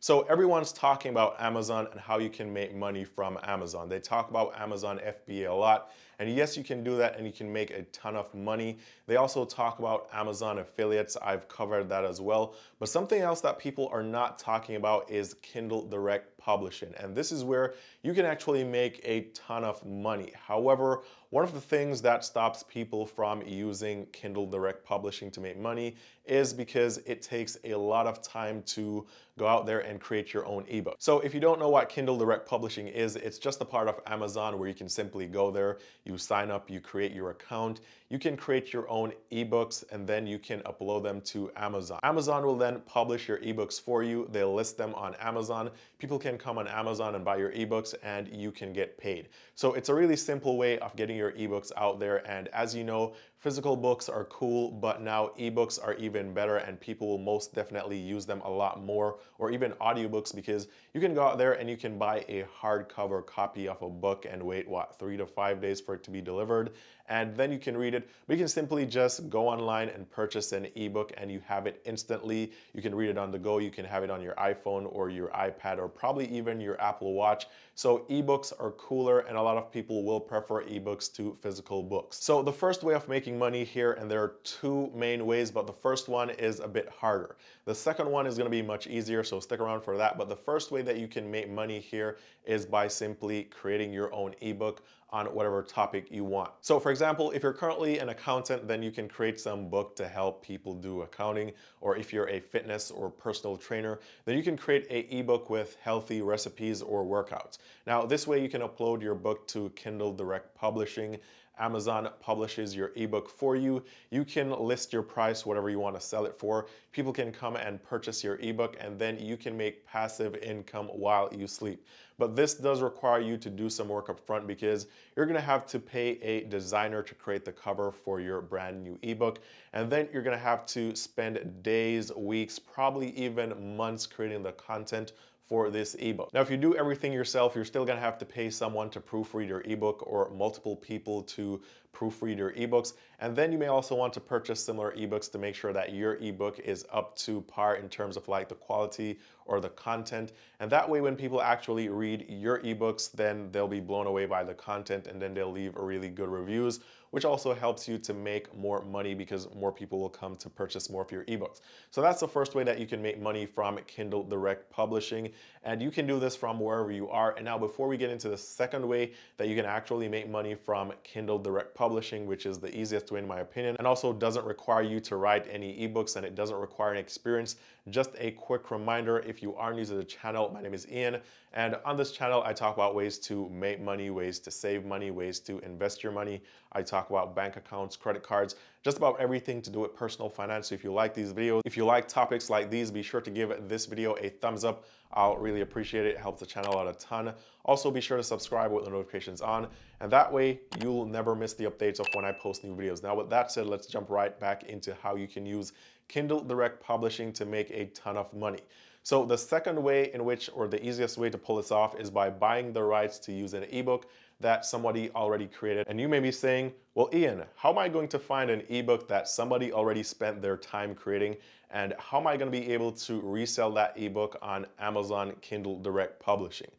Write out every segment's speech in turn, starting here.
So everyone's talking about Amazon and how you can make money from Amazon. They talk about Amazon FBA a lot. And yes, you can do that and you can make a ton of money. They also talk about Amazon affiliates. I've covered that as well. But something else that people are not talking about is Kindle Direct Publishing. And this is where you can actually make a ton of money. However, one of the things that stops people from using Kindle Direct Publishing to make money is because it takes a lot of time to go out there and create your own ebook. So if you don't know what Kindle Direct Publishing is, it's just a part of Amazon where you can simply go there, you sign up, you create your account, you can create your own ebooks, and then you can upload them to Amazon. Amazon will then publish your ebooks for you. They'll list them on Amazon. People can come on Amazon and buy your ebooks and you can get paid. So it's a really simple way of getting your ebooks out there. And as you know, physical books are cool, but now ebooks are even better and people will most definitely use them a lot more, or even audiobooks, because you can go out there and you can buy a hardcover copy of a book and wait, what, 3 to 5 days for it to be delivered, and then you can read it. But you can simply just go online and purchase an ebook and you have it instantly. You can read it on the go, you can have it on your iPhone or your iPad or probably even your Apple Watch. So ebooks are cooler and a lot of people will prefer ebooks to physical books. So the first way of making money here, and there are two main ways, but the first one is a bit harder. The second one is going to be much easier, so stick around for that. But the first way that you can make money here is by simply creating your own ebook on whatever topic you want. So for example, if you're currently an accountant, then you can create some book to help people do accounting. Or if you're a fitness or personal trainer, then you can create an ebook with healthy recipes or workouts. Now, this way you can upload your book to Kindle Direct Publishing. Amazon publishes your ebook for you. You can list your price, whatever you want to sell it for. People can come and purchase your ebook, and then you can make passive income while you sleep. But this does require you to do some work up front, because you're going to have to pay a designer to create the cover for your brand new ebook. And then you're going to have to spend days, weeks, probably even months creating the content for this ebook. Now, if you do everything yourself, you're still gonna have to pay someone to proofread your ebook or multiple people to proofread your ebooks. And then you may also want to purchase similar ebooks to make sure that your ebook is up to par in terms of like the quality or the content. And that way, when people actually read your ebooks, then they'll be blown away by the content and then they'll leave really good reviews, which also helps you to make more money because more people will come to purchase more of your ebooks. So that's the first way that you can make money from Kindle Direct Publishing. And you can do this from wherever you are. And now, before we get into the second way that you can actually make money from Kindle Direct Publishing, which is the easiest way in my opinion, and also doesn't require you to write any ebooks and it doesn't require any experience. Just a quick reminder, if you are new to the channel, my name is Eann, and on this channel I talk about ways to make money, ways to save money, ways to invest your money. I talk about bank accounts, credit cards, just about everything to do with personal finance. So if you like these videos, if you like topics like these, be sure to give this video a thumbs up. I'll really appreciate it. It helps the channel out a ton. Also, be sure to subscribe with the notifications on, and that way you'll never miss the updates of when I post new videos. Now, with that said, let's jump right back into how you can use Kindle Direct Publishing to make a ton of money. So the second way in which, or the easiest way to pull this off, is by buying the rights to use an ebook that somebody already created. And you may be saying, well, Eann, how am I going to find an ebook that somebody already spent their time creating? And how am I going to be able to resell that ebook on Amazon Kindle Direct Publishing?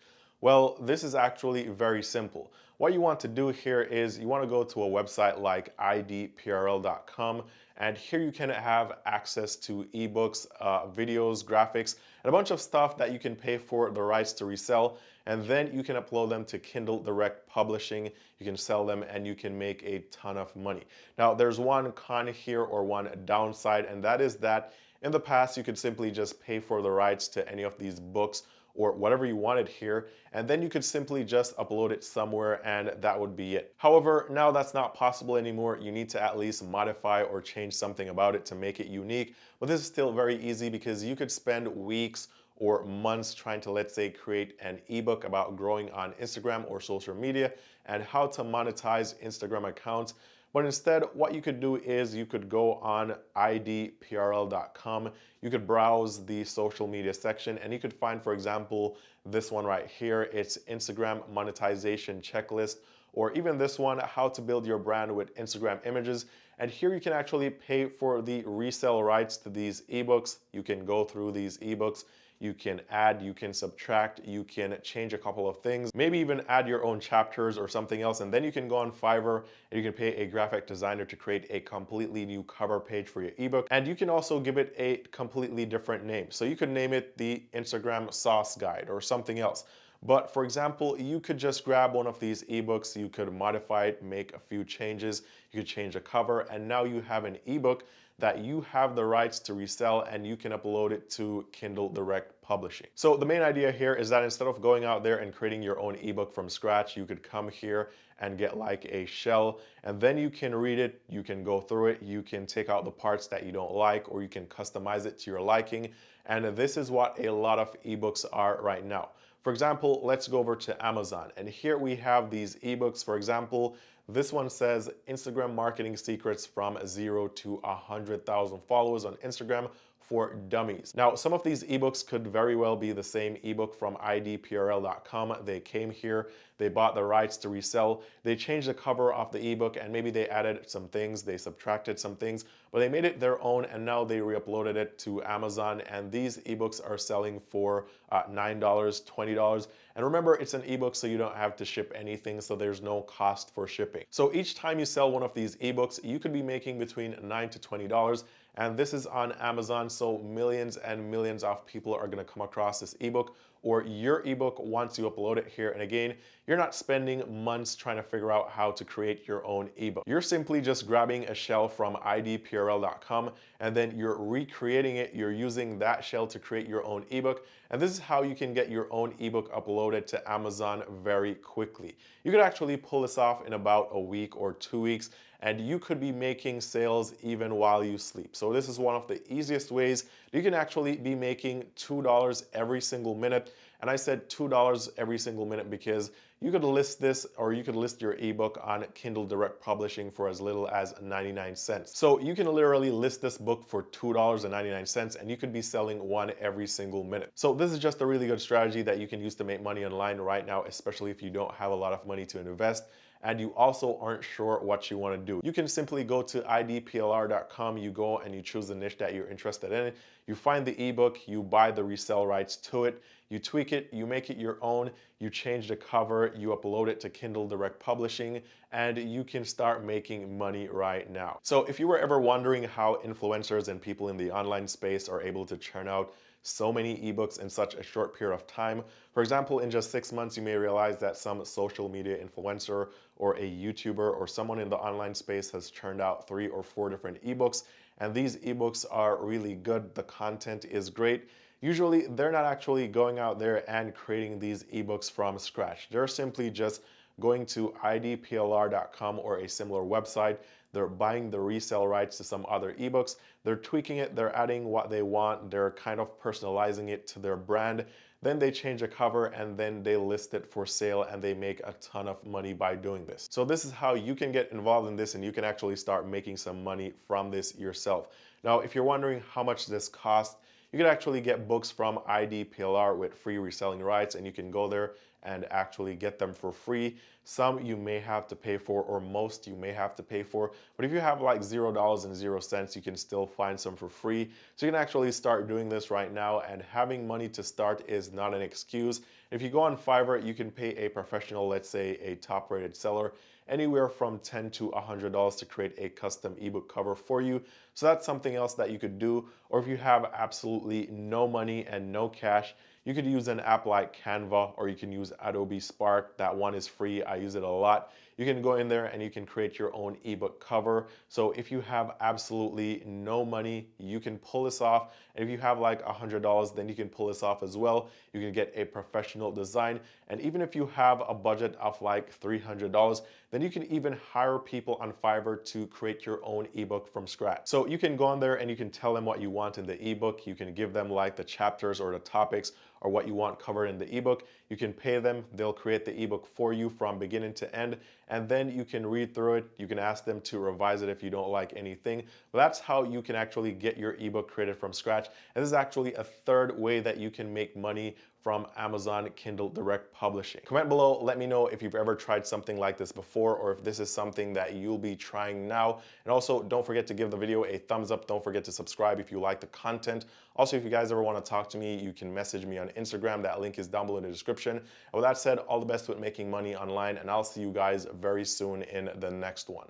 Well, this is actually very simple. What you want to do here is you want to go to a website like idprl.com, and here you can have access to ebooks, videos, graphics, and a bunch of stuff that you can pay for the rights to resell, and then you can upload them to Kindle Direct Publishing. You can sell them and you can make a ton of money. Now, there's one con here, or one downside, and that is that in the past you could simply just pay for the rights to any of these books or whatever you wanted here, and then you could simply just upload it somewhere and that would be it. However, now that's not possible anymore. You need to at least modify or change something about it to make it unique, but this is still very easy because you could spend weeks or months trying to, let's say, create an ebook about growing on Instagram or social media and how to monetize Instagram accounts. But instead, what you could do is you could go on idprl.com, you could browse the social media section, and you could find, for example, this one right here. It's Instagram Monetization Checklist, or even this one, how to build your brand with Instagram images. And here you can actually pay for the resale rights to these ebooks. You can go through these ebooks. you can add, you can subtract, you can change a couple of things, maybe even add your own chapters or something else, and then you can go on Fiverr and you can pay a graphic designer to create a completely new cover page for your ebook. And you can also give it a completely different name. So you could name it the Instagram Sauce Guide or something else. But for example, you could just grab one of these ebooks, you could modify it, make a few changes, you could change the cover, and now you have an ebook that you have the rights to resell, and you can upload it to Kindle Direct Publishing. So the main idea here is that instead of going out there and creating your own ebook from scratch, you could come here and get like a shell, and then you can read it, you can go through it, you can take out the parts that you don't like, or you can customize it to your liking. And this is what a lot of ebooks are right now. For example, let's go over to Amazon, and here we have these ebooks. For example, this one says Instagram Marketing Secrets from 0 to 100,000 followers on Instagram for Dummies. Now, some of these ebooks could very well be the same ebook from idprl.com. They came here, they bought the rights to resell, they changed the cover of the ebook, and maybe they added some things, they subtracted some things, but they made it their own, and now they re-uploaded it to Amazon, and these ebooks are selling for $9, $20. And remember, it's an ebook, so you don't have to ship anything, so there's no cost for shipping. So each time you sell one of these ebooks, you could be making between $9 to $20, and this is on Amazon, so millions and millions of people are going to come across this ebook or your ebook once you upload it here. And again, you're not spending months trying to figure out how to create your own ebook. You're simply just grabbing a shell from idprl.com, and then you're recreating it. You're using that shell to create your own ebook. And this is how you can get your own ebook uploaded to Amazon very quickly. You could actually pull this off in about a week or 2 weeks, and you could be making sales even while you sleep. So this is one of the easiest ways. You can actually be making $2 every single minute. And I said $2 every single minute because you could list this, or you could list your ebook on Kindle Direct Publishing for as little as 99 cents. So you can literally list this book for $2.99, and you could be selling one every single minute. So this is just a really good strategy that you can use to make money online right now, especially if you don't have a lot of money to invest and you also aren't sure what you want to do. You can simply go to idplr.com, you go and you choose the niche that you're interested in, you find the ebook, you buy the resale rights to it, you tweak it, you make it your own, you change the cover, you upload it to Kindle Direct Publishing, and you can start making money right now. So if you were ever wondering how influencers and people in the online space are able to churn out so many ebooks in such a short period of time. For example, in just 6 months, you may realize that some social media influencer or a YouTuber or someone in the online space has churned out 3 or 4 different ebooks, and these ebooks are really good. The content is great. Usually, they're not actually going out there and creating these ebooks from scratch. They're simply just going to idplr.com or a similar website. They're buying the resale rights to some other ebooks. They're tweaking it. They're adding what they want. They're kind of personalizing it to their brand. Then they change a cover and then they list it for sale, and they make a ton of money by doing this. So this is how you can get involved in this, and you can actually start making some money from this yourself. Now, if you're wondering how much this costs, you can actually get books from IDPLR with free reselling rights, and you can go there and actually get them for free. Some you may have to pay for, or most you may have to pay for. But if you have like $0 and 0 cents, you can still find some for free. So you can actually start doing this right now, and having money to start is not an excuse. If you go on Fiverr, you can pay a professional, let's say a top-rated seller, anywhere from $10 to $100 to create a custom ebook cover for you. So that's something else that you could do. Or if you have absolutely no money and no cash, you could use an app like Canva, or you can use Adobe Spark. That one is free. I use it a lot. You can go in there and you can create your own ebook cover. So if you have absolutely no money, you can pull this off. And if you have like $100, then you can pull this off as well. You can get a professional design. And even if you have a budget of like $300, then you can even hire people on Fiverr to create your own ebook from scratch. So you can go on there and you can tell them what you want in the ebook. You can give them like the chapters or the topics or what you want covered in the ebook. You can pay them, they'll create the ebook for you from beginning to end, and then you can read through it. You can ask them to revise it if you don't like anything. But that's how you can actually get your ebook created from scratch. And this is actually a third way that you can make money from Amazon Kindle Direct Publishing. Comment below, let me know if you've ever tried something like this before, or if this is something that you'll be trying now. And also, don't forget to give the video a thumbs up. Don't forget to subscribe if you like the content. Also, if you guys ever want to talk to me, you can message me on Instagram. That link is down below in the description. And with that said, all the best with making money online, and I'll see you guys very soon in the next one.